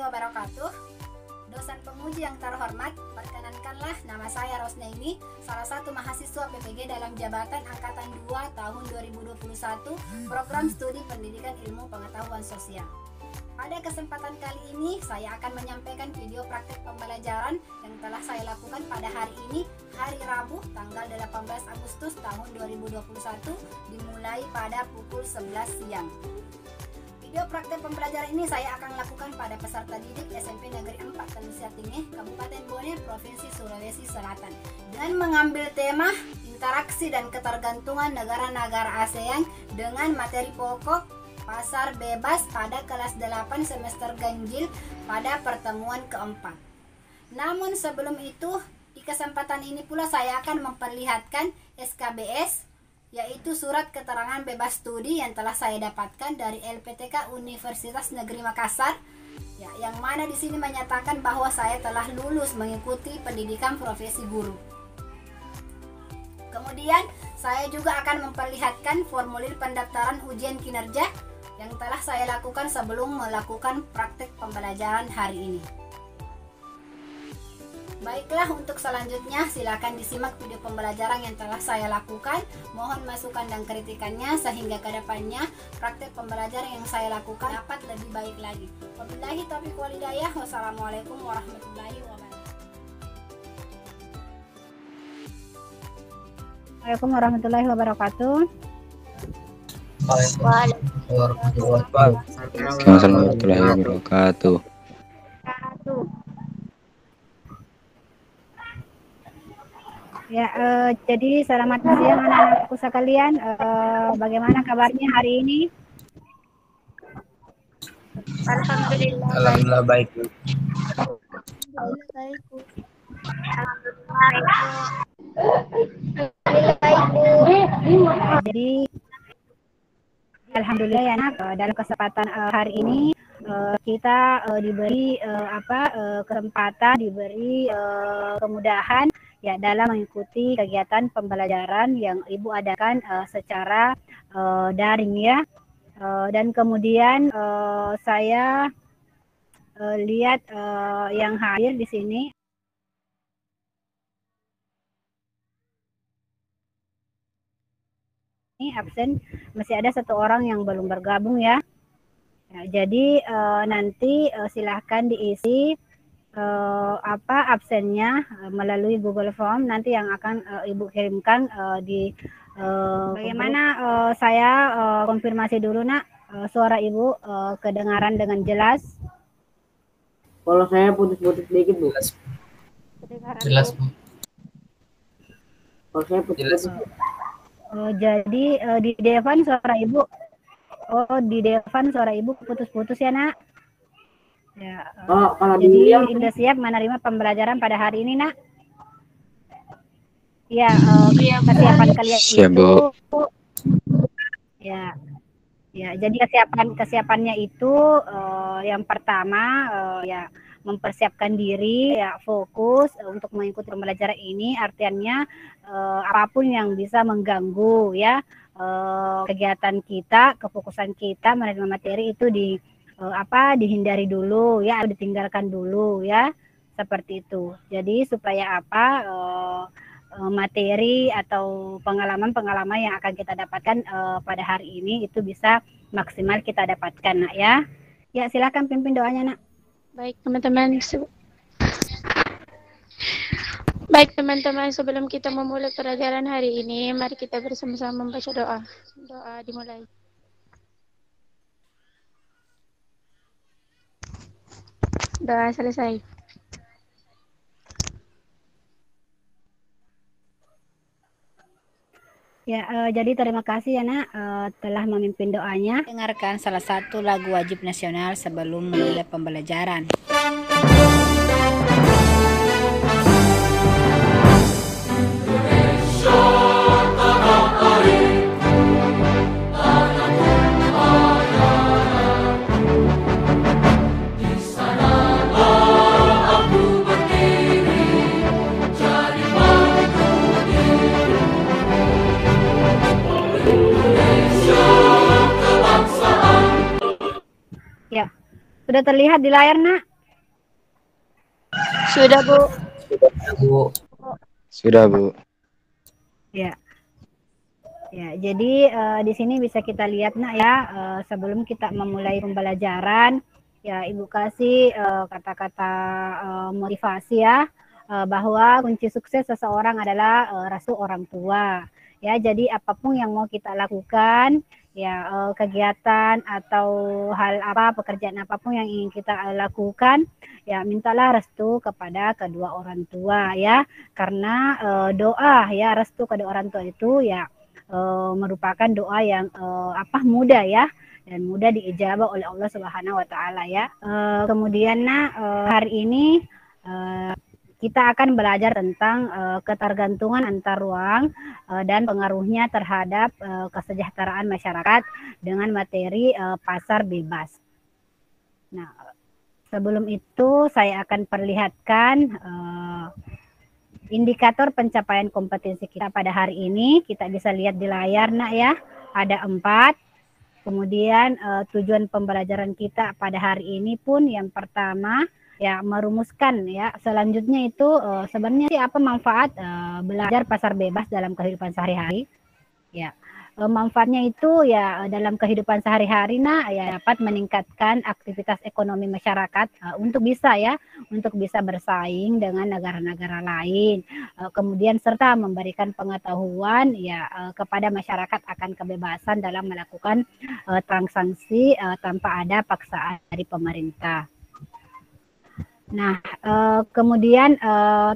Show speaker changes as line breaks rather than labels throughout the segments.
Wabarakatuh. Dosen penguji yang terhormat, perkenankanlah nama saya Rosnaini, salah satu mahasiswa PPG dalam jabatan Angkatan 2 tahun 2021, Program Studi Pendidikan Ilmu Pengetahuan Sosial. Pada kesempatan kali ini, saya akan menyampaikan video praktik pembelajaran yang telah saya lakukan pada hari ini, hari Rabu, tanggal 18 Agustus tahun 2021, dimulai pada pukul 11 siang. Video praktek pembelajaran ini saya akan lakukan pada peserta didik SMP Negeri 4 Tanusia Tingeh, Kabupaten Bone, Provinsi Sulawesi Selatan, dengan mengambil tema interaksi dan ketergantungan negara-negara ASEAN dengan materi pokok pasar bebas pada kelas 8 semester ganjil pada pertemuan keempat. Namun sebelum itu, di kesempatan ini pula saya akan memperlihatkan SKBS, yaitu surat keterangan bebas studi yang telah saya dapatkan dari LPTK Universitas Negeri Makassar, ya, yang mana di sini menyatakan bahwa saya telah lulus mengikuti pendidikan profesi guru. Kemudian saya juga akan memperlihatkan formulir pendaftaran ujian kinerja yang telah saya lakukan sebelum melakukan praktik pembelajaran hari ini. Baiklah, untuk selanjutnya silakan disimak video pembelajaran yang telah saya lakukan. Mohon masukan dan kritikannya sehingga kedepannya praktik pembelajaran yang saya lakukan dapat lebih baik lagi. Wabillahi taufiq wal hidayah. Wassalamualaikum warahmatullahi wabarakatuh.
Waalaikumsalam warahmatullahi wabarakatuh.
Waalaikumsalam warahmatullahi wabarakatuh.
Ya, jadi selamat siang anak-anakku sekalian. Bagaimana kabarnya hari ini?
Alhamdulillah baik.
Jadi alhamdulillah ya nak, dalam kesempatan hari ini kita diberi kesempatan, diberi kemudahan ya dalam mengikuti kegiatan pembelajaran yang Ibu adakan secara daring ya. Dan kemudian saya lihat yang hadir di sini ini absen, masih ada satu orang yang belum bergabung ya. Jadi nanti silahkan diisi absennya melalui Google Form nanti yang akan Ibu kirimkan di bagaimana saya konfirmasi dulu nak, suara Ibu kedengaran dengan jelas.
Kalau saya putus-putus dikit Bu.
Jelas Bu.
Kalau saya putus.
Jadi di Devan suara Ibu, di Devan suara Ibu putus-putus ya nak. Ya,
kalau
jadi sudah siap menerima pembelajaran pada hari ini nak? Ya, kesiapan kalian
siap,
itu
Bu.
Ya, jadi kesiapannya itu yang pertama ya mempersiapkan diri ya, fokus untuk mengikuti pembelajaran ini, artinya apapun yang bisa mengganggu ya kegiatan kita, kefokusan kita menerima materi itu dihindari dulu ya, ditinggalkan dulu ya, seperti itu. Jadi supaya materi atau pengalaman-pengalaman yang akan kita dapatkan pada hari ini itu bisa maksimal kita dapatkan nak ya. Ya, silakan pimpin doanya nak.
Baik teman-teman, sebelum kita memulai pelajaran hari ini, mari kita bersama-sama membaca doa. Doa dimulai. Doa selesai.
Ya, jadi terima kasih ya nak telah memimpin doanya. Dengarkan salah satu lagu wajib nasional sebelum memulai pembelajaran. Indonesia tanah Sudah terlihat di layar, Nak?
Sudah, Bu.
Bu.
Sudah, Bu.
Ya. Ya, jadi di sini bisa kita lihat, Nak, ya, sebelum kita memulai pembelajaran, ya Ibu kasih kata-kata motivasi ya, bahwa kunci sukses seseorang adalah restu orang tua. Ya, jadi apapun yang mau kita lakukan, ya kegiatan atau hal apa, pekerjaan apapun yang ingin kita lakukan, ya mintalah restu kepada kedua orang tua ya, karena doa ya, restu kedua orang tua itu ya merupakan doa yang mudah ya, dan mudah diijabah oleh Allah Subhanahu wa taala ya. Kemudian hari ini kita akan belajar tentang ketergantungan antar ruang dan pengaruhnya terhadap kesejahteraan masyarakat dengan materi pasar bebas. Nah, sebelum itu saya akan perlihatkan indikator pencapaian kompetensi kita pada hari ini. Kita bisa lihat di layar, Nak, ya. Ada 4. Kemudian tujuan pembelajaran kita pada hari ini pun yang pertama ya merumuskan ya. Selanjutnya itu sebenarnya sih apa manfaat belajar pasar bebas dalam kehidupan sehari-hari. Ya. Manfaatnya itu ya dalam kehidupan sehari-hari ya dapat meningkatkan aktivitas ekonomi masyarakat untuk bisa bersaing dengan negara-negara lain, kemudian serta memberikan pengetahuan ya kepada masyarakat akan kebebasan dalam melakukan transaksi tanpa ada paksaan dari pemerintah. Nah, kemudian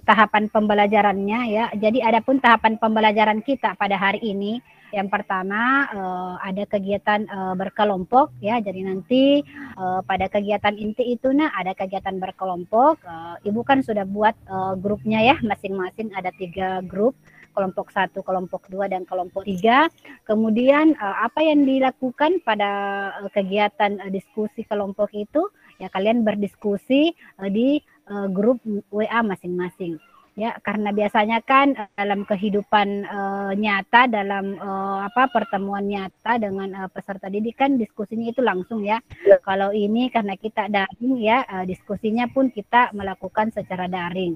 tahapan pembelajarannya ya. Jadi adapun tahapan pembelajaran kita pada hari ini, yang pertama ada kegiatan berkelompok ya. Jadi nanti pada kegiatan inti itu ada kegiatan berkelompok. Ibu kan sudah buat grupnya ya, masing-masing ada 3 grup. Kelompok 1, kelompok 2, dan kelompok 3. Kemudian apa yang dilakukan pada kegiatan diskusi kelompok itu, ya kalian berdiskusi di grup WA masing-masing. Ya, karena biasanya kan dalam kehidupan nyata, dalam pertemuan nyata dengan peserta didik kan diskusinya itu langsung ya. Kalau ini karena kita daring ya, diskusinya pun kita melakukan secara daring.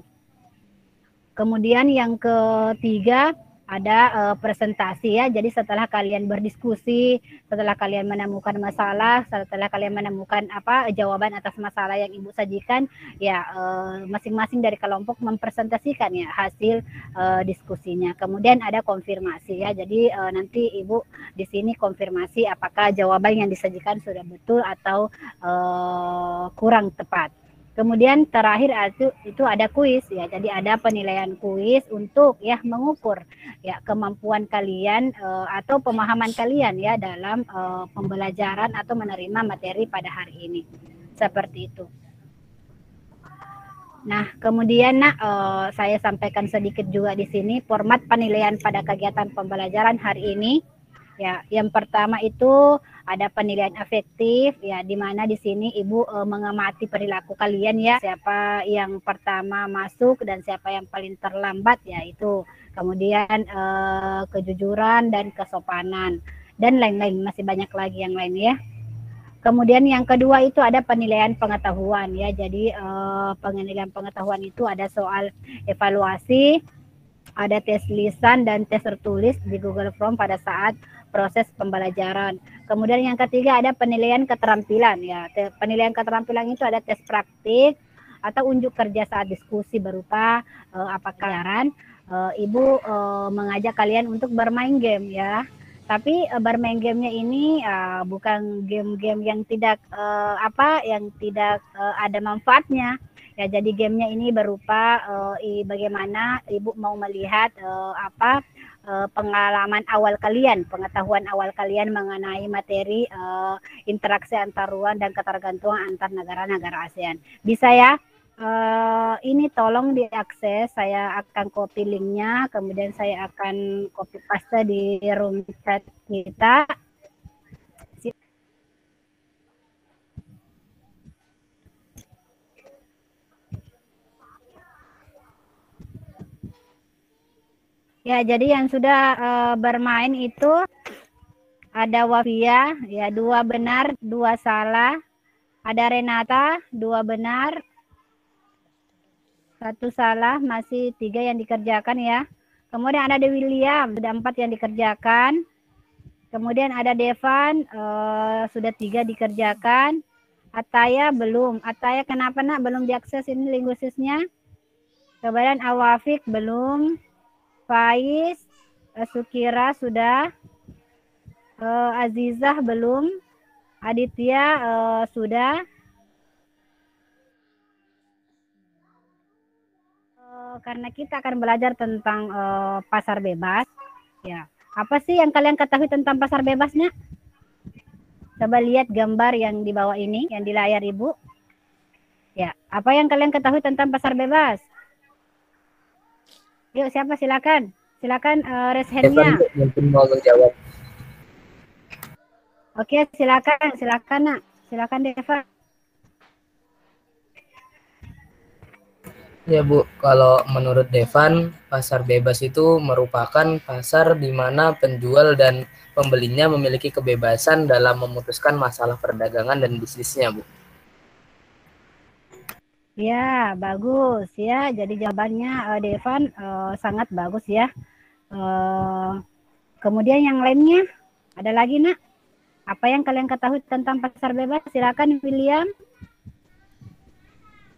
Kemudian yang ketiga ada presentasi ya. Jadi setelah kalian berdiskusi, setelah kalian menemukan masalah, setelah kalian menemukan jawaban atas masalah yang Ibu sajikan, ya masing-masing dari kelompok mempresentasikan ya hasil diskusinya. Kemudian ada konfirmasi ya. Jadi nanti Ibu di sini konfirmasi apakah jawaban yang disajikan sudah betul atau kurang tepat. Kemudian terakhir itu ada kuis ya. Jadi ada penilaian kuis untuk ya mengukur ya kemampuan kalian atau pemahaman kalian ya dalam pembelajaran atau menerima materi pada hari ini. Seperti itu. Nah, kemudian saya sampaikan sedikit juga di sini format penilaian pada kegiatan pembelajaran hari ini. Ya, yang pertama itu ada penilaian afektif ya, di mana di sini Ibu mengamati perilaku kalian ya, siapa yang pertama masuk dan siapa yang paling terlambat ya itu. Kemudian kejujuran dan kesopanan dan lain-lain, masih banyak lagi yang lain ya. Kemudian yang kedua itu ada penilaian pengetahuan ya. Jadi penilaian pengetahuan itu ada soal evaluasi, ada tes lisan dan tes tertulis di Google Form pada saat proses pembelajaran. Kemudian yang ketiga ada penilaian keterampilan ya. Penilaian keterampilan itu ada tes praktik atau unjuk kerja saat diskusi berupa apakah Ibu mengajak kalian untuk bermain game ya. Tapi bermain gamenya ini bukan game-game yang tidak ada manfaatnya. Ya, jadi gamenya ini berupa bagaimana Ibu mau melihat pengalaman awal kalian, pengetahuan awal kalian mengenai materi interaksi antar ruang dan ketergantungan antar negara-negara ASEAN. Bisa ya? Ini tolong diakses, saya akan copy linknya, kemudian saya akan copy paste di room chat kita. Ya, jadi yang sudah bermain itu ada Wafia, ya 2 benar, 2 salah. Ada Renata, 2 benar, 1 salah, masih 3 yang dikerjakan ya. Kemudian ada William, sudah 4 yang dikerjakan. Kemudian ada Devan, sudah 3 dikerjakan. Ataya belum. Ataya kenapa nak belum diakses ini linguistisnya? Kemudian Awafik belum. Faiz, Sukira sudah. Azizah belum. Aditya sudah. Karena kita akan belajar tentang pasar bebas, ya. Apa sih yang kalian ketahui tentang pasar bebasnya? Coba lihat gambar yang di bawah ini, yang di layar Ibu. Ya, apa yang kalian ketahui tentang pasar bebas? Yuk, siapa silakan? Silakan raise hand-nya.
Mungkin mau menjawab.
Oke, silakan nak. Silakan Deva.
Ya Bu, kalau menurut Devan, pasar bebas itu merupakan pasar di mana penjual dan pembelinya memiliki kebebasan dalam memutuskan masalah perdagangan dan bisnisnya, Bu.
Ya, bagus ya. Jadi jawabannya Devan sangat bagus ya. Kemudian yang lainnya, ada lagi nak? Apa yang kalian ketahui tentang pasar bebas? Silakan William.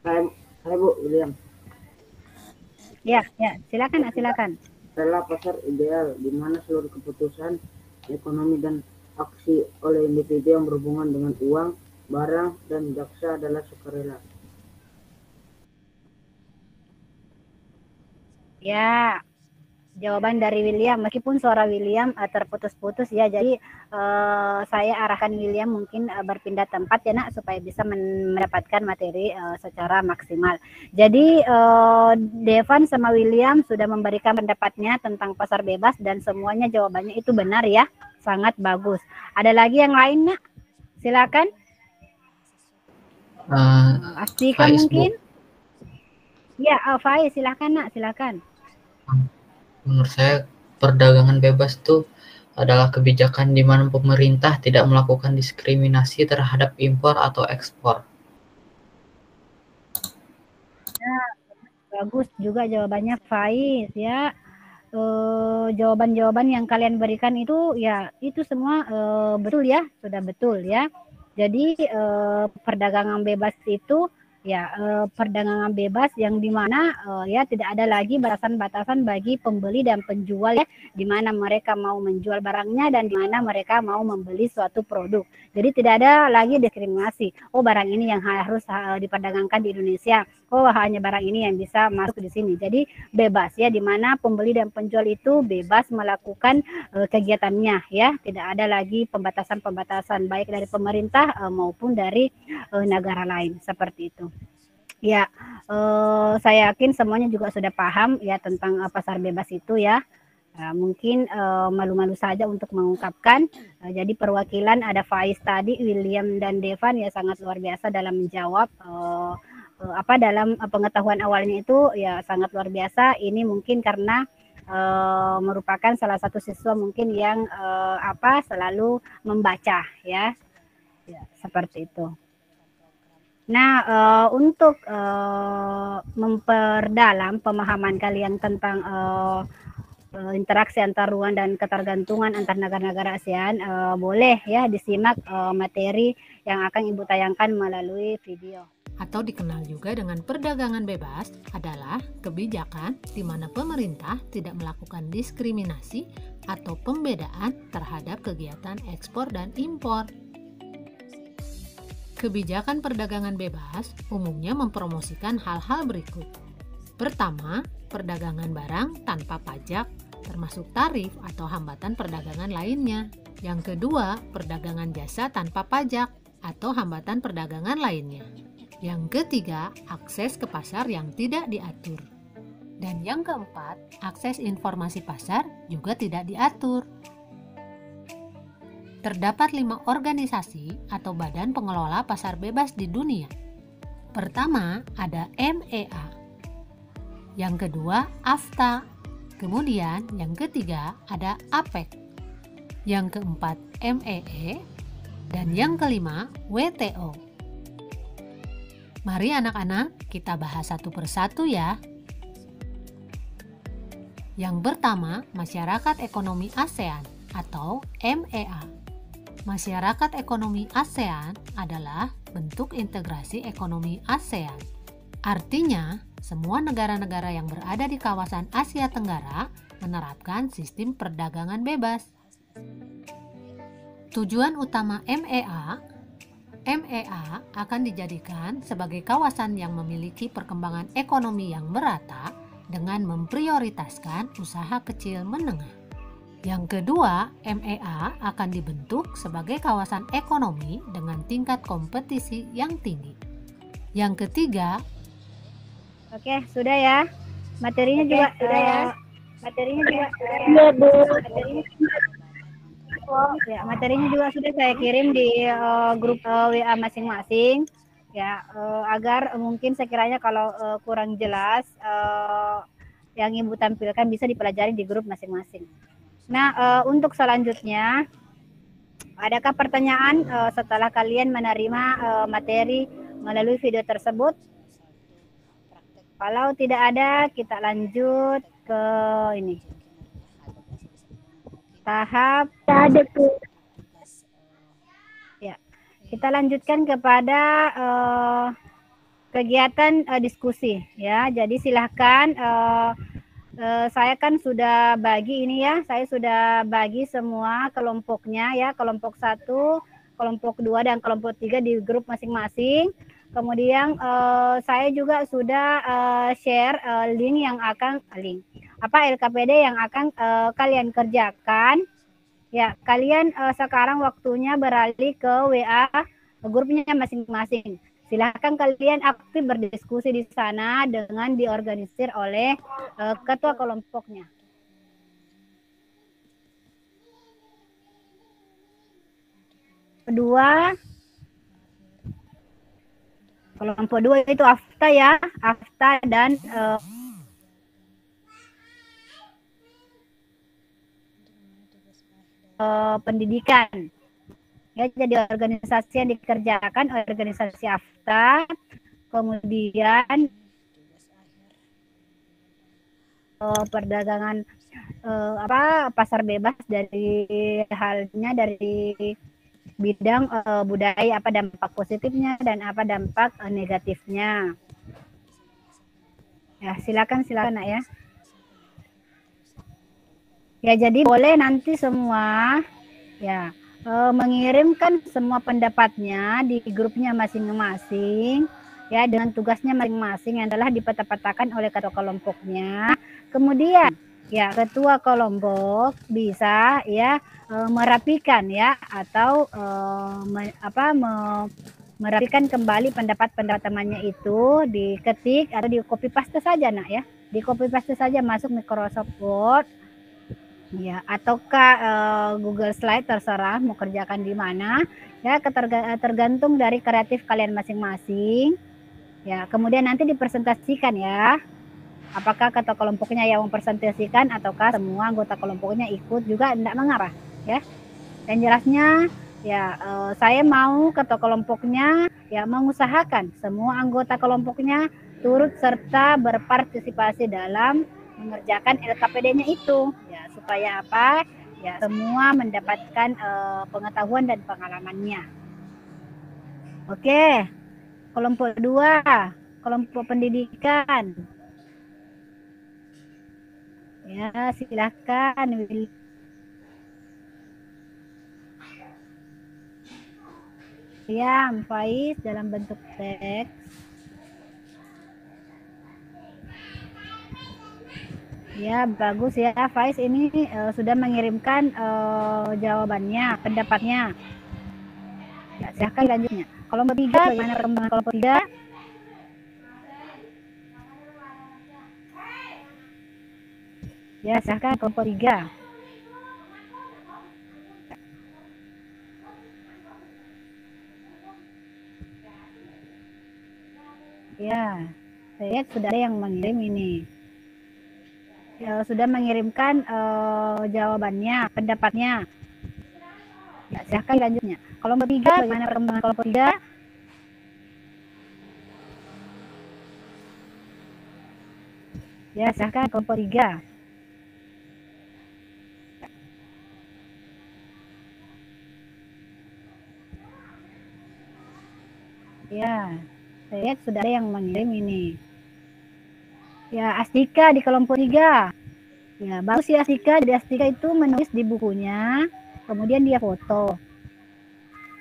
Hai Bu, William.
Ya, silakan nak, silakan.
Adalah pasar ideal di mana seluruh keputusan ekonomi dan aksi oleh individu yang berhubungan dengan uang, barang, dan jasa adalah sukarela.
Ya, jawaban dari William, meskipun suara William terputus-putus ya, jadi saya arahkan William mungkin berpindah tempat ya nak, supaya bisa mendapatkan materi secara maksimal. Jadi Devan sama William sudah memberikan pendapatnya tentang pasar bebas dan semuanya jawabannya itu benar ya, sangat bagus. Ada lagi yang lain nak? Silakan. Astika mungkin? Ya, Faiz silakan nak, silakan.
Menurut saya perdagangan bebas itu adalah kebijakan di mana pemerintah tidak melakukan diskriminasi terhadap impor atau ekspor.
Ya, bagus juga jawabannya Faiz ya. Jawaban-jawaban yang kalian berikan itu ya itu semua betul ya, sudah betul ya. Jadi perdagangan bebas itu ya perdagangan bebas yang dimana ya tidak ada lagi batasan-batasan bagi pembeli dan penjual ya, di mana mereka mau menjual barangnya dan di mana mereka mau membeli suatu produk. Jadi tidak ada lagi diskriminasi. Oh, barang ini yang harus diperdagangkan di Indonesia. Oh, hanya barang ini yang bisa masuk di sini. Jadi bebas ya, di mana pembeli dan penjual itu bebas melakukan kegiatannya ya. Tidak ada lagi pembatasan-pembatasan baik dari pemerintah maupun dari negara lain seperti itu. Ya, saya yakin semuanya juga sudah paham ya tentang pasar bebas itu ya. Mungkin malu-malu saja untuk mengungkapkan. Jadi perwakilan ada Faiz tadi, William dan Devan ya sangat luar biasa dalam menjawab. Dalam pengetahuan awalnya itu ya sangat luar biasa. Ini mungkin karena merupakan salah satu siswa mungkin yang selalu membaca ya seperti itu. Nah, untuk memperdalam pemahaman kalian tentang interaksi antar ruang dan ketergantungan antar negara-negara ASEAN, boleh ya disimak materi yang akan Ibu tayangkan melalui video.
Atau dikenal juga dengan perdagangan bebas adalah kebijakan di mana pemerintah tidak melakukan diskriminasi atau pembedaan terhadap kegiatan ekspor dan impor. Kebijakan perdagangan bebas umumnya mempromosikan hal-hal berikut. Pertama, perdagangan barang tanpa pajak, termasuk tarif atau hambatan perdagangan lainnya. Yang kedua, perdagangan jasa tanpa pajak atau hambatan perdagangan lainnya. Yang ketiga, akses ke pasar yang tidak diatur. Dan yang keempat, akses informasi pasar juga tidak diatur. Terdapat 5 organisasi atau badan pengelola pasar bebas di dunia. Pertama, ada MEA. Yang kedua, AFTA. Kemudian, yang ketiga, ada APEC. Yang keempat, MEE. Dan yang kelima, WTO. Mari anak-anak, kita bahas satu persatu ya. Yang pertama, Masyarakat Ekonomi ASEAN atau MEA. Masyarakat Ekonomi ASEAN adalah bentuk integrasi ekonomi ASEAN. Artinya, semua negara-negara yang berada di kawasan Asia Tenggara menerapkan sistem perdagangan bebas. Tujuan utama MEA akan dijadikan sebagai kawasan yang memiliki perkembangan ekonomi yang merata dengan memprioritaskan usaha kecil menengah. Yang kedua, MEA akan dibentuk sebagai kawasan ekonomi dengan tingkat kompetisi yang tinggi. Yang ketiga,
Oke, sudah ya. Materinya juga sudah ya. Materinya juga sudah ya. Ya, materinya juga sudah saya kirim di grup WA masing-masing. Ya, agar mungkin sekiranya kalau kurang jelas yang Ibu tampilkan bisa dipelajari di grup masing-masing. Nah, untuk selanjutnya, adakah pertanyaan setelah kalian menerima materi melalui video tersebut? Kalau tidak ada, kita lanjut ke ini. Tahap ya, kita lanjutkan kepada kegiatan diskusi ya. Jadi silahkan saya kan sudah bagi ini ya, saya sudah bagi semua kelompoknya ya, kelompok 1, kelompok 2 dan kelompok 3 di grup masing-masing. Kemudian saya juga sudah share link yang akan LKPD yang akan kalian kerjakan. Ya, kalian sekarang waktunya beralih ke WA grupnya masing-masing. Silahkan kalian aktif berdiskusi di sana dengan diorganisir oleh ketua kelompoknya. Kedua, kelompok 2 itu AFTA ya, AFTA dan pendidikan. Ya, jadi organisasi yang dikerjakan organisasi AFTA, kemudian perdagangan pasar bebas dari halnya dari bidang budaya, apa dampak positifnya dan apa dampak negatifnya. Ya, silakan nak ya. Ya, jadi boleh nanti semua ya mengirimkan semua pendapatnya di grupnya masing-masing ya, dengan tugasnya masing-masing yang telah dipeta-petakan oleh ketua kelompoknya. Kemudian ya ketua kelompok bisa ya merapikan ya atau merapikan kembali pendapat-pendapat temannya itu, diketik atau di copy paste saja nak ya, di copy paste saja masuk Microsoft Word ya, ataukah Google Slide, terserah mau kerjakan di mana ya, tergantung dari kreatif kalian masing-masing ya. Kemudian nanti dipresentasikan ya, apakah ketua kelompoknya yang mempresentasikan ataukah semua anggota kelompoknya ikut juga, tidak mengapa ya. Dan jelasnya ya saya mau ketua kelompoknya ya mengusahakan semua anggota kelompoknya turut serta berpartisipasi dalam mengerjakan LKPD-nya itu ya, supaya apa ya, semua mendapatkan pengetahuan dan pengalamannya. Oke, kelompok 2, kelompok pendidikan ya, silakan William, Faiz dalam bentuk teks. Ya, bagus ya Faiz, ini sudah mengirimkan jawabannya, pendapatnya. Ya, silahkan lanjutnya. Kelompok 3, bagaimana perkembangan kelompok 3? Ya, silahkan kelompok 3. Ya, saya lihat sudah ada yang mengirim ini. Ya, sudah mengirimkan jawabannya, pendapatnya. Ya, silahkan lanjutnya. Kelompok 3, bagaimana perkembangan kelompok 3? Ya, silakan kelompok 3. Ya, saya lihat sudah ada yang mengirim ini. Ya, Astika di kelompok 3. Ya, bagus ya Astika. Jadi Astika itu menulis di bukunya, kemudian dia foto.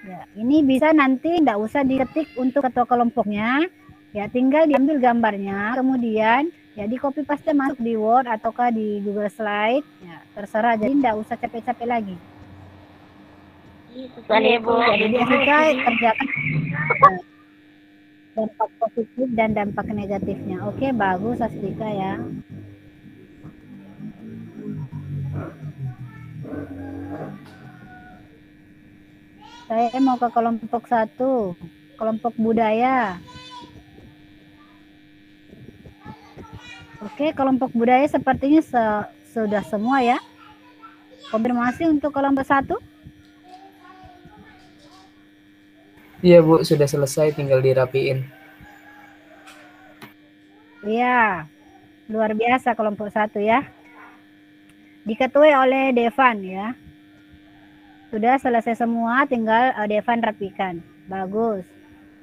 Ya, ini bisa nanti tidak usah diketik untuk ketua kelompoknya. Ya, tinggal diambil gambarnya, kemudian ya di copy paste masuk di Word ataukah di Google Slide. Ya, terserah. Jadi tidak usah capek-capek lagi.
Boleh, Bu.
Ya, jadi Astika kerjakan dampak positif dan dampak negatifnya. Oke, bagus Astika ya. Saya mau ke kelompok 1, kelompok budaya. Oke, kelompok budaya sepertinya sudah semua ya. Konfirmasi untuk kelompok 1.
Iya Bu, sudah selesai, tinggal dirapiin.
Iya, luar biasa kelompok 1 ya. Diketuai oleh Devan ya. Sudah selesai semua, tinggal Devan rapikan. Bagus.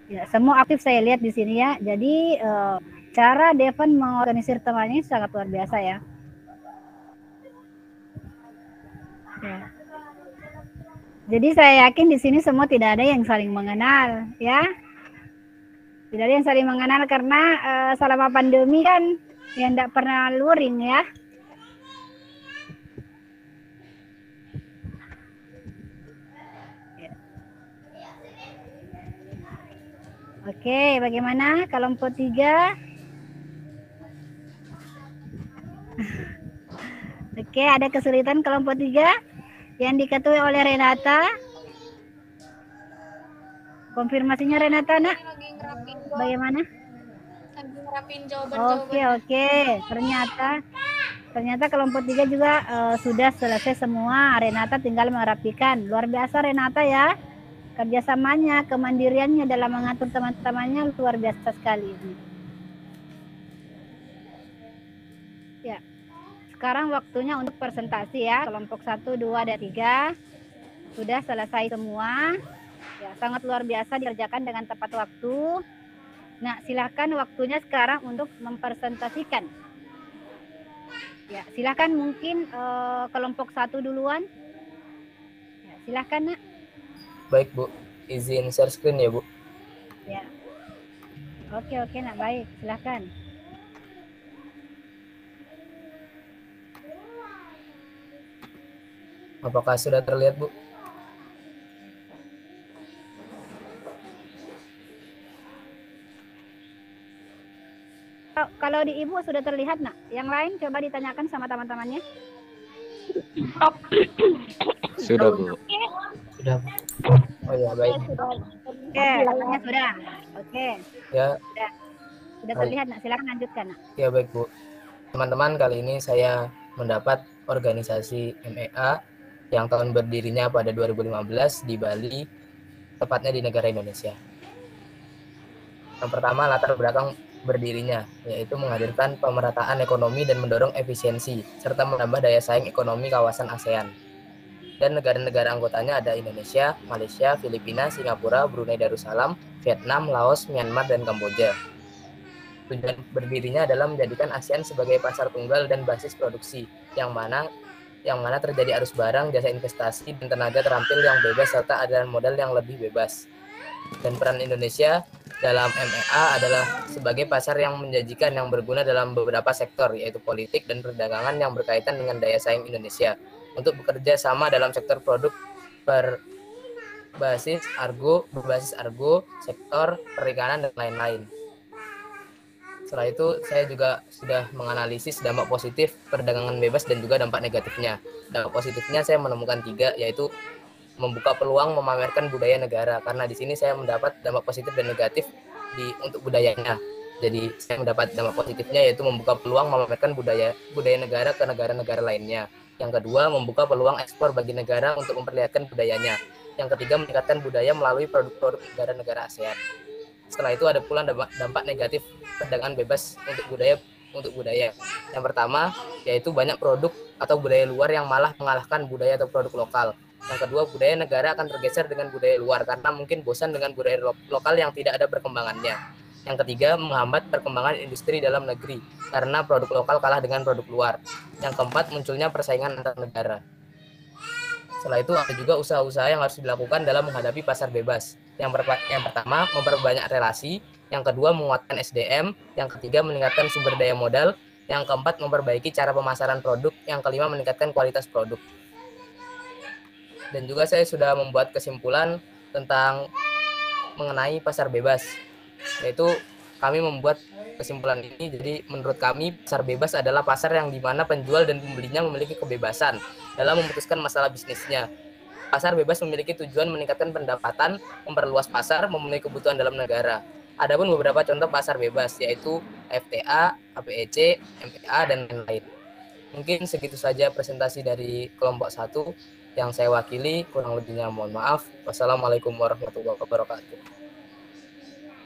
Ya, semua aktif saya lihat di sini ya. Jadi cara Devan mengorganisir temannya sangat luar biasa ya. Ya. Jadi saya yakin di sini semua tidak ada yang saling mengenal ya. Tidak ada yang saling mengenal karena selama pandemi kan yang tidak pernah luring ya. Oke, bagaimana kelompok 3? Oke, ada kesulitan kelompok 3 yang diketuai oleh Renata. Konfirmasinya Renata, nak? Bagaimana? Oke. Ternyata kelompok 3 juga sudah selesai semua. Renata tinggal merapikan. Luar biasa Renata ya. Kerjasamanya, kemandiriannya dalam mengatur teman-temannya luar biasa sekali. Ya, sekarang waktunya untuk presentasi ya. Kelompok 1, 2, dan 3 sudah selesai semua. Ya, sangat luar biasa dikerjakan dengan tepat waktu. Nah, silakan waktunya sekarang untuk mempresentasikan. Ya, silakan mungkin kelompok 1 duluan. Ya, silakan nak.
Baik Bu, izin share screen ya Bu.
Ya. Oke nak, baik, silakan.
Apakah sudah terlihat Bu?
Kalau di Ibu sudah terlihat nak, yang lain coba ditanyakan sama teman-temannya.
Sudah Bu.
Sudah.
Oh ya, baik.
Oke, katanya sudah. Oke.
Ya.
Sudah terlihat nak, silakan lanjutkan nak.
Ya baik Bu. Teman-teman, kali ini saya mendapat organisasi MEA yang tahun berdirinya pada 2015 di Bali, tepatnya di negara Indonesia. Yang pertama, latar belakang berdirinya, yaitu menghadirkan pemerataan ekonomi dan mendorong efisiensi, serta menambah daya saing ekonomi kawasan ASEAN. Dan negara-negara anggotanya ada Indonesia, Malaysia, Filipina, Singapura, Brunei Darussalam, Vietnam, Laos, Myanmar, dan Kamboja. Tujuan berdirinya adalah menjadikan ASEAN sebagai pasar tunggal dan basis produksi, yang mana terjadi arus barang, jasa investasi, dan tenaga terampil yang bebas serta aliran modal yang lebih bebas. Dan peran Indonesia dalam MEA adalah sebagai pasar yang menjanjikan yang berguna dalam beberapa sektor, yaitu politik dan perdagangan yang berkaitan dengan daya saing Indonesia, untuk bekerja sama dalam sektor produk berbasis argo, sektor perikanan, dan lain-lain. Setelah itu, saya juga sudah menganalisis dampak positif perdagangan bebas dan juga dampak negatifnya. Dampak positifnya saya menemukan 3, yaitu membuka peluang memamerkan budaya negara, karena di sini saya mendapat dampak positif dan negatif untuk budayanya. Jadi saya mendapat dampak positifnya yaitu membuka peluang memamerkan budaya negara ke negara-negara lainnya. Yang kedua, membuka peluang ekspor bagi negara untuk memperlihatkan budayanya. Yang ketiga, meningkatkan budaya melalui produk-produk negara-negara ASEAN. Setelah itu ada pula dampak negatif perdagangan bebas untuk budaya untuk budaya. Yang pertama, yaitu banyak produk atau budaya luar yang malah mengalahkan budaya atau produk lokal. Yang kedua, budaya negara akan tergeser dengan budaya luar karena mungkin bosan dengan budaya lokal yang tidak ada perkembangannya. Yang ketiga, menghambat perkembangan industri dalam negeri karena produk lokal kalah dengan produk luar. Yang keempat, munculnya persaingan antar negara. Setelah itu ada juga usaha-usaha yang harus dilakukan dalam menghadapi pasar bebas. Yang pertama, memperbanyak relasi. Yang kedua, menguatkan SDM. Yang ketiga, meningkatkan sumber daya modal. Yang keempat, memperbaiki cara pemasaran produk. Yang kelima, meningkatkan kualitas produk. Dan juga saya sudah membuat kesimpulan tentang mengenai pasar bebas, yaitu kami membuat kesimpulan ini. Jadi menurut kami pasar bebas adalah pasar yang dimana penjual dan pembelinya memiliki kebebasan dalam memutuskan masalah bisnisnya. Pasar bebas memiliki tujuan meningkatkan pendapatan, memperluas pasar, memenuhi kebutuhan dalam negara. Adapun beberapa contoh pasar bebas yaitu FTA, APEC, MPA, dan lain-lain. Mungkin segitu saja presentasi dari kelompok 1 yang saya wakili, kurang lebihnya mohon maaf. Wassalamualaikum warahmatullahi wabarakatuh.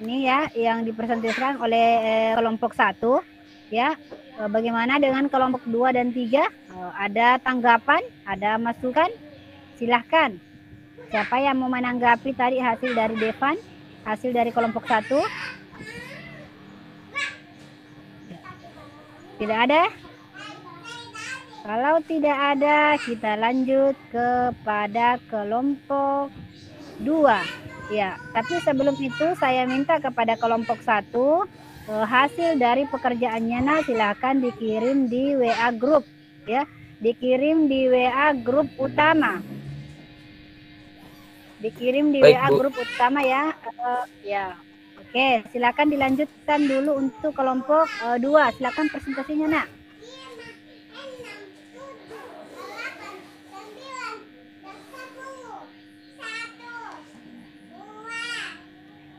Ini ya yang dipresentasikan oleh kelompok 1 ya. Bagaimana dengan kelompok 2 dan 3? Ada tanggapan, ada masukan? Silahkan. Siapa yang mau menanggapi tadi hasil dari Devan, hasil dari kelompok 1? Tidak ada? Kalau tidak ada, kita lanjut kepada kelompok 2. Ya, tapi sebelum itu saya minta kepada kelompok 1 hasil dari pekerjaannya. Nah, silakan dikirim di WA grup ya, dikirim di WA grup utama. Dikirim di WA grup utama ya. Ya. Oke, silakan dilanjutkan dulu untuk kelompok 2. Silakan presentasinya, Nak.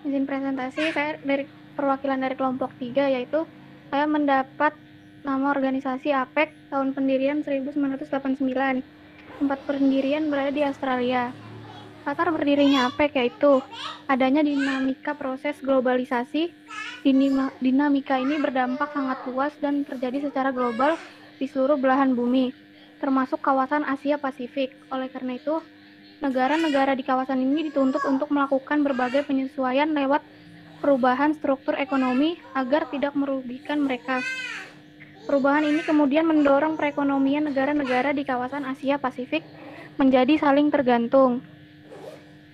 Izin presentasi, saya dari perwakilan dari kelompok 3, yaitu saya mendapat nama organisasi APEC tahun pendirian 1989. Tempat pendirian berada di Australia. Latar berdirinya APEC yaitu adanya dinamika proses globalisasi. Dinamika ini berdampak sangat luas dan terjadi secara global di seluruh belahan bumi, termasuk kawasan Asia Pasifik. Oleh karena itu, negara-negara di kawasan ini dituntut untuk melakukan berbagai penyesuaian lewat perubahan struktur ekonomi agar tidak merugikan mereka. Perubahan ini kemudian mendorong perekonomian negara-negara di kawasan Asia Pasifik menjadi saling tergantung.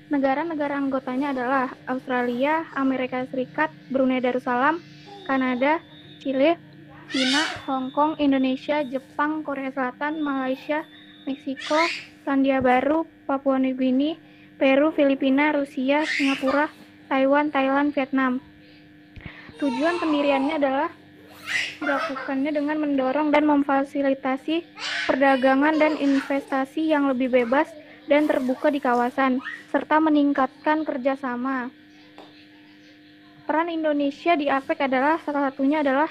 Negara-negara anggotanya adalah Australia, Amerika Serikat, Brunei Darussalam, Kanada, Chile, China, Hong Kong, Indonesia, Jepang, Korea Selatan, Malaysia, Meksiko, Selandia Baru, Papua Nugini, Peru, Filipina, Rusia, Singapura, Taiwan, Thailand, Vietnam. Tujuan pendiriannya adalah dilakukannya dengan mendorong dan memfasilitasi perdagangan dan investasi yang lebih bebas dan terbuka di kawasan, serta meningkatkan kerjasama. Peran Indonesia di APEC adalah salah satunya adalah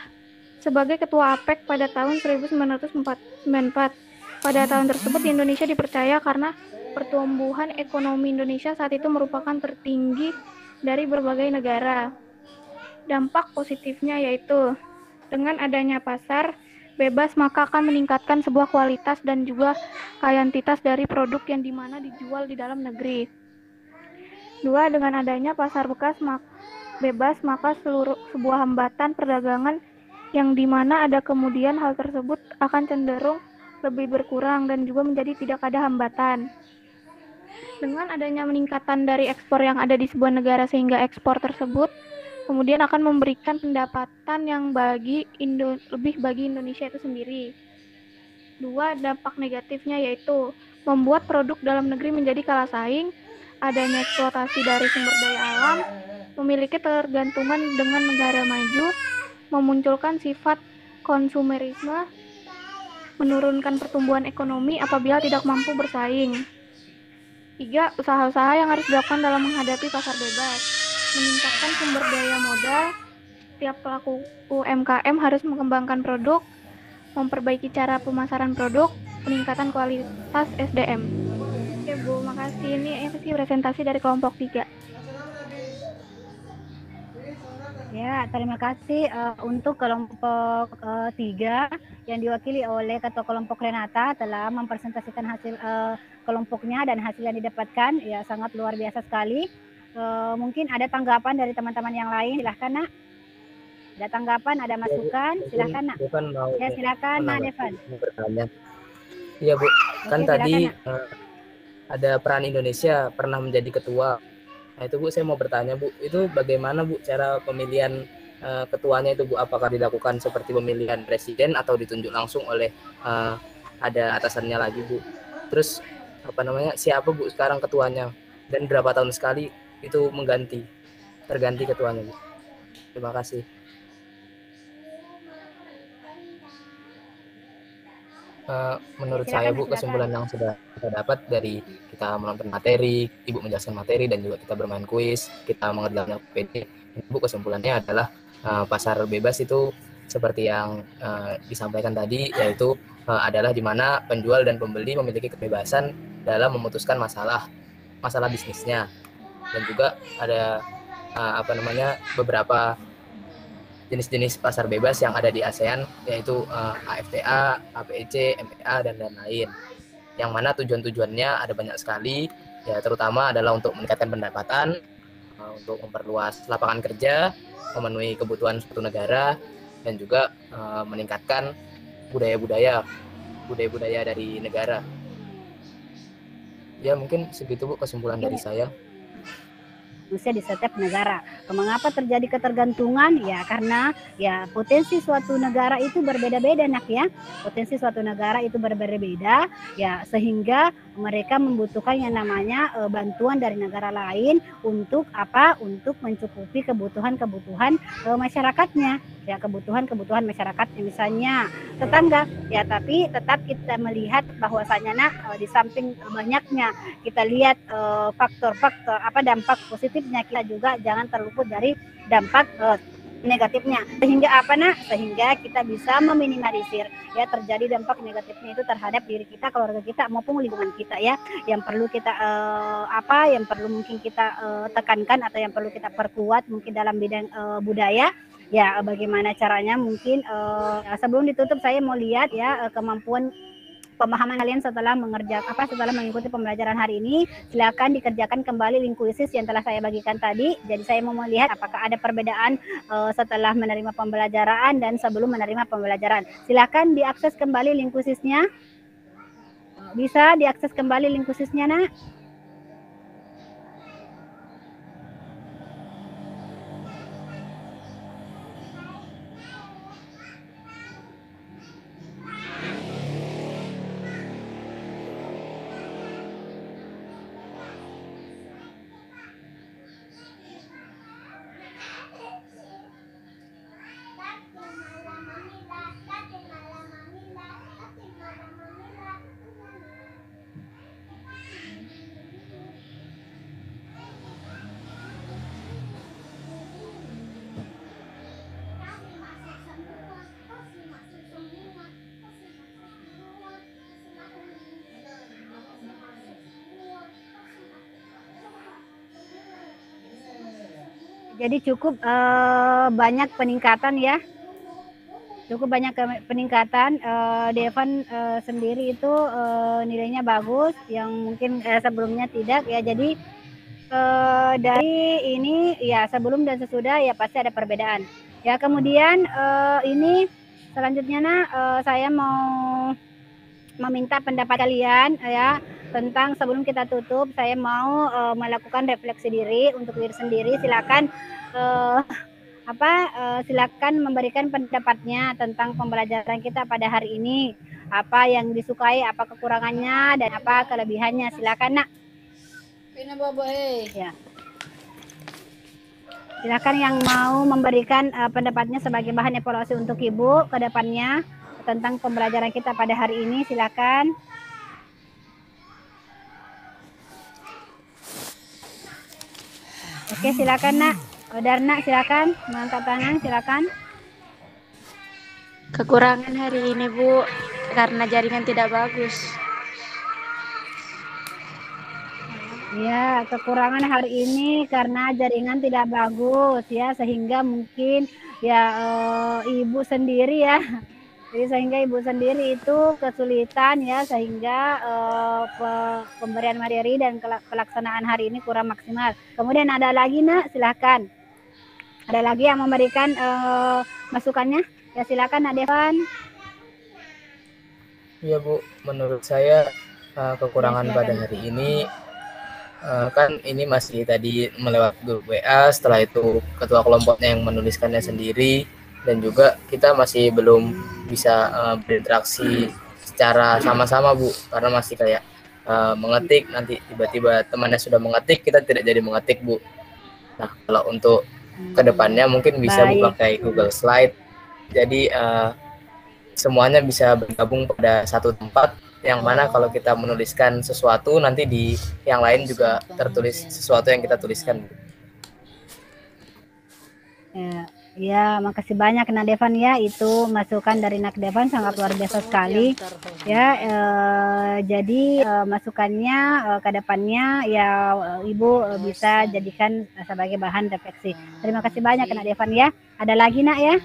sebagai ketua APEC pada tahun 1994. Pada tahun tersebut Indonesia dipercaya karena pertumbuhan ekonomi Indonesia saat itu merupakan tertinggi dari berbagai negara. Dampak positifnya yaitu dengan adanya pasar bebas maka akan meningkatkan sebuah kualitas dan juga kuantitas dari produk yang dimana dijual di dalam negeri. 2. Dengan adanya pasar bebas maka sebuah hambatan perdagangan yang dimana ada kemudian hal tersebut akan cenderung lebih berkurang dan juga menjadi tidak ada hambatan. Dengan adanya peningkatan dari ekspor yang ada di sebuah negara sehingga ekspor tersebut kemudian akan memberikan pendapatan yang lebih bagi Indonesia itu sendiri. 2. Dampak negatifnya yaitu membuat produk dalam negeri menjadi kalah saing, adanya eksploitasi dari sumber daya alam, memiliki ketergantungan dengan negara maju, memunculkan sifat konsumerisme, menurunkan pertumbuhan ekonomi apabila tidak mampu bersaing. 3. Usaha-usaha yang harus dilakukan dalam menghadapi pasar bebas. Meningkatkan sumber daya modal, tiap pelaku UMKM harus mengembangkan produk, memperbaiki cara pemasaran produk, peningkatan kualitas SDM. Oke Bu, makasih. Ini presentasi dari kelompok 3.
Ya, terima kasih untuk kelompok 3 yang diwakili oleh Ketua Kelompok Renata telah mempresentasikan hasil kelompoknya dan hasil yang didapatkan. Ya, sangat luar biasa sekali. Mungkin ada tanggapan dari teman-teman yang lain, silahkan Nak. Ada tanggapan, ada masukan, silahkan Nak.
Devan mau
Ya, silakan Nak Devan.
bertanya. Iya Bu, kan
Oke,
tadi
silakan,
ada peran Indonesia pernah menjadi ketua. Nah itu Bu, saya mau bertanya Bu, itu bagaimana Bu cara pemilihan ketuanya itu Bu? Apakah dilakukan seperti pemilihan presiden atau ditunjuk langsung oleh ada atasannya lagi Bu? Terus siapa Bu sekarang ketuanya dan berapa tahun sekali itu terganti ketuanya Bu? Terima kasih. Menurut saya Bu, kesimpulan yang sudah kita dapat dari kita menonton materi, Ibu menjelaskan materi, dan juga kita bermain kuis, kita mengerjakan PD, Bu, kesimpulannya adalah pasar bebas itu seperti yang disampaikan tadi, yaitu adalah di mana penjual dan pembeli memiliki kebebasan dalam memutuskan masalah bisnisnya, dan juga ada beberapa jenis-jenis pasar bebas yang ada di ASEAN, yaitu AFTA, APEC, MEA, dan lain-lain. Yang mana tujuan-tujuannya ada banyak sekali, ya terutama adalah untuk meningkatkan pendapatan, untuk memperluas lapangan kerja, memenuhi kebutuhan suatu negara, dan juga meningkatkan budaya-budaya dari negara. Ya mungkin segitu Bu kesimpulan dari saya.
Manusia di setiap negara. Mengapa terjadi ketergantungan? Ya karena ya potensi suatu negara itu berbeda-beda Nak ya. Potensi suatu negara itu berbeda-beda ya, sehingga mereka membutuhkan yang namanya bantuan dari negara lain untuk apa? Untuk mencukupi kebutuhan-kebutuhan masyarakatnya. Ya kebutuhan masyarakat, misalnya tetangga ya, tapi tetap kita melihat bahwasanya di samping banyaknya kita lihat faktor-faktor dampak positifnya, kita juga jangan terluput dari dampak negatifnya, sehingga kita bisa meminimalisir ya terjadi dampak negatifnya itu terhadap diri kita, keluarga kita maupun lingkungan kita ya. Yang perlu kita yang perlu mungkin kita tekankan atau yang perlu kita perkuat mungkin dalam bidang budaya. Ya, bagaimana caranya mungkin sebelum ditutup saya mau lihat ya kemampuan pemahaman kalian setelah mengikuti pembelajaran hari ini. Silakan dikerjakan kembali link kuisis yang telah saya bagikan tadi. Jadi saya mau melihat apakah ada perbedaan setelah menerima pembelajaran dan sebelum menerima pembelajaran. Silakan diakses kembali link kuisisnya. Bisa diakses kembali link kuisisnya Nak? Jadi cukup banyak peningkatan ya. Cukup banyak peningkatan. Devan sendiri itu nilainya bagus, yang mungkin sebelumnya tidak ya. Jadi dari ini ya sebelum dan sesudah ya pasti ada perbedaan. Ya kemudian ini selanjutnya saya mau meminta pendapat kalian ya tentang, sebelum kita tutup saya mau melakukan refleksi diri untuk diri sendiri. Silakan silakan memberikan pendapatnya tentang pembelajaran kita pada hari ini. Apa yang disukai, apa kekurangannya, dan apa kelebihannya. Silakan Nak. Ya. Silakan yang mau memberikan pendapatnya sebagai bahan evaluasi untuk Ibu ke depannya tentang pembelajaran kita pada hari ini. Silakan. Oke, silakan Nak. Darna, silakan mengangkat tangan, silakan.
Kekurangan hari ini Bu, karena jaringan tidak bagus.
Ya, kekurangan hari ini karena jaringan tidak bagus ya, sehingga mungkin ya ibu sendiri ya. Jadi sehingga ibu sendiri itu kesulitan ya, sehingga pemberian materi dan pelaksanaan hari ini kurang maksimal. Kemudian ada lagi nak, silahkan. Ada lagi yang memberikan masukannya? Ya silakan nak Devan.
Iya Bu, menurut saya kekurangan pada hari ini kan ini masih tadi melewat grup WA, setelah itu ketua kelompoknya yang menuliskannya sendiri, dan juga kita masih belum bisa berinteraksi secara sama-sama Bu, karena masih kayak mengetik, nanti tiba-tiba temannya sudah mengetik, kita tidak jadi mengetik Bu. Nah kalau untuk kedepannya mungkin bisa Bu pakai Google Slide, jadi semuanya bisa bergabung pada satu tempat, yang mana kalau kita menuliskan sesuatu nanti di yang lain juga tertulis sesuatu yang kita tuliskan.
Ya, makasih banyak Nak Devan ya, itu masukan dari Nak Devan sangat luar biasa sekali ya. Jadi masukannya ke depannya ya Ibu bisa jadikan sebagai bahan refleksi. Terima kasih banyak Nak Devan ya. Ada lagi Nak ya?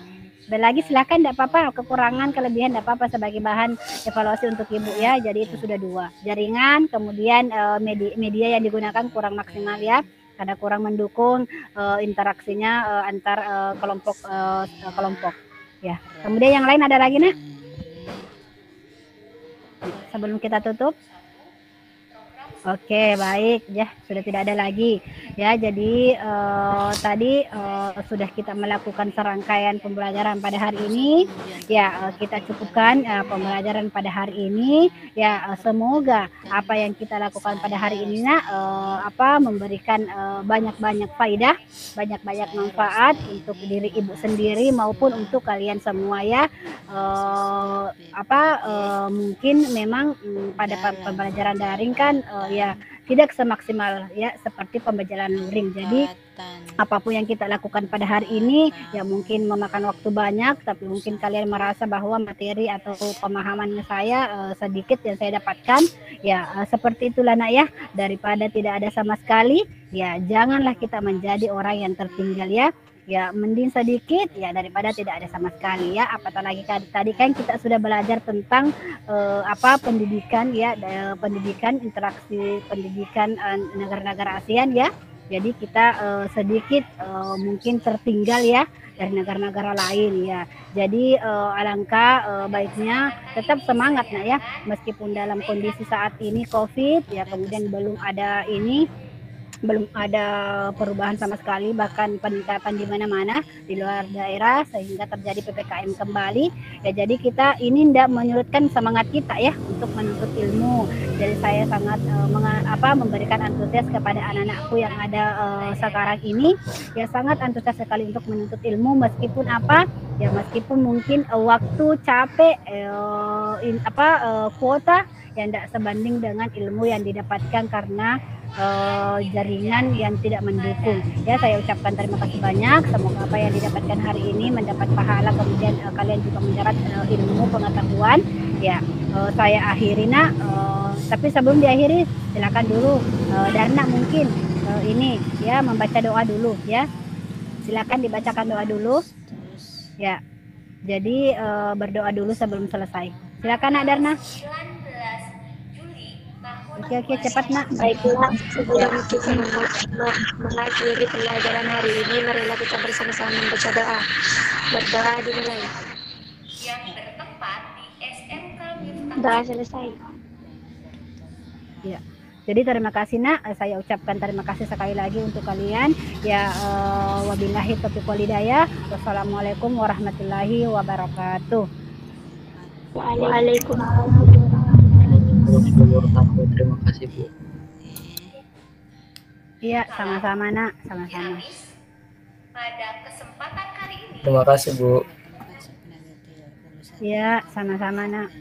Ada lagi silakan, tidak apa-apa, kekurangan kelebihan tidak apa-apa sebagai bahan evaluasi untuk Ibu ya. Jadi itu sudah 2, jaringan, kemudian media yang digunakan kurang maksimal ya, karena kurang mendukung interaksinya antar kelompok ya. Kemudian yang lain ada lagi Nak sebelum kita tutup? Oke, baik ya, sudah tidak ada lagi ya. Jadi tadi sudah kita melakukan serangkaian pembelajaran pada hari ini ya. Kita cukupkan pembelajaran pada hari ini ya. Semoga apa yang kita lakukan pada hari ini memberikan banyak-banyak faidah, banyak-banyak manfaat untuk diri Ibu sendiri maupun untuk kalian semua ya. Mungkin memang pada pembelajaran daring kan ya tidak semaksimal ya seperti pembelajaran luring. Jadi apapun yang kita lakukan pada hari ini ya mungkin memakan waktu banyak, tapi mungkin kalian merasa bahwa materi atau pemahaman saya sedikit yang saya dapatkan ya, seperti itulah Nak ya. Daripada tidak ada sama sekali ya, janganlah kita menjadi orang yang tertinggal ya. Ya mending sedikit ya daripada tidak ada sama sekali ya. Apatah lagi tadi kan kita sudah belajar tentang pendidikan ya, pendidikan interaksi pendidikan negara-negara ASEAN ya. Jadi kita sedikit mungkin tertinggal ya dari negara-negara lain ya. Jadi alangkah baiknya tetap semangat Nak ya, meskipun dalam kondisi saat ini COVID ya, kemudian belum ada perubahan sama sekali, bahkan peningkatan di mana-mana di luar daerah sehingga terjadi PPKM kembali ya. Jadi kita ini tidak menyurutkan semangat kita ya untuk menuntut ilmu. Jadi saya sangat memberikan antusias kepada anak-anakku yang ada sekarang ini ya, sangat antusias sekali untuk menuntut ilmu meskipun meskipun mungkin waktu capek kuota yang tidak sebanding dengan ilmu yang didapatkan karena jaringan yang tidak mendukung ya. Saya ucapkan terima kasih banyak, semoga apa yang didapatkan hari ini mendapat pahala, kemudian kalian juga mendapat ilmu pengetahuan ya. Saya akhiri Nak, tapi sebelum diakhiri silakan dulu Darna mungkin ini ya membaca doa dulu ya. Silakan dibacakan doa dulu ya. Jadi berdoa dulu sebelum selesai. Silakan Nak Darna. Oke, cepat Nak.
Baiklah, sebelum kita mengakhiri pelajaran hari ini, marilah kita bersama-sama membaca doa. Berdoa dimulai. Yang bertempat di SMK Miftah. Doa selesai.
Ya. Jadi terima kasih Nak, saya ucapkan terima kasih sekali lagi untuk kalian ya. Wabillahi taufiq wal hidayah. Wassalamualaikum warahmatullahi wabarakatuh.
Waalaikumsalam.
Terima kasih Bu.
Iya, sama-sama Nak, sama-sama.
Pada kesempatan kali ini.
Terima kasih Bu.
Iya, sama-sama Nak.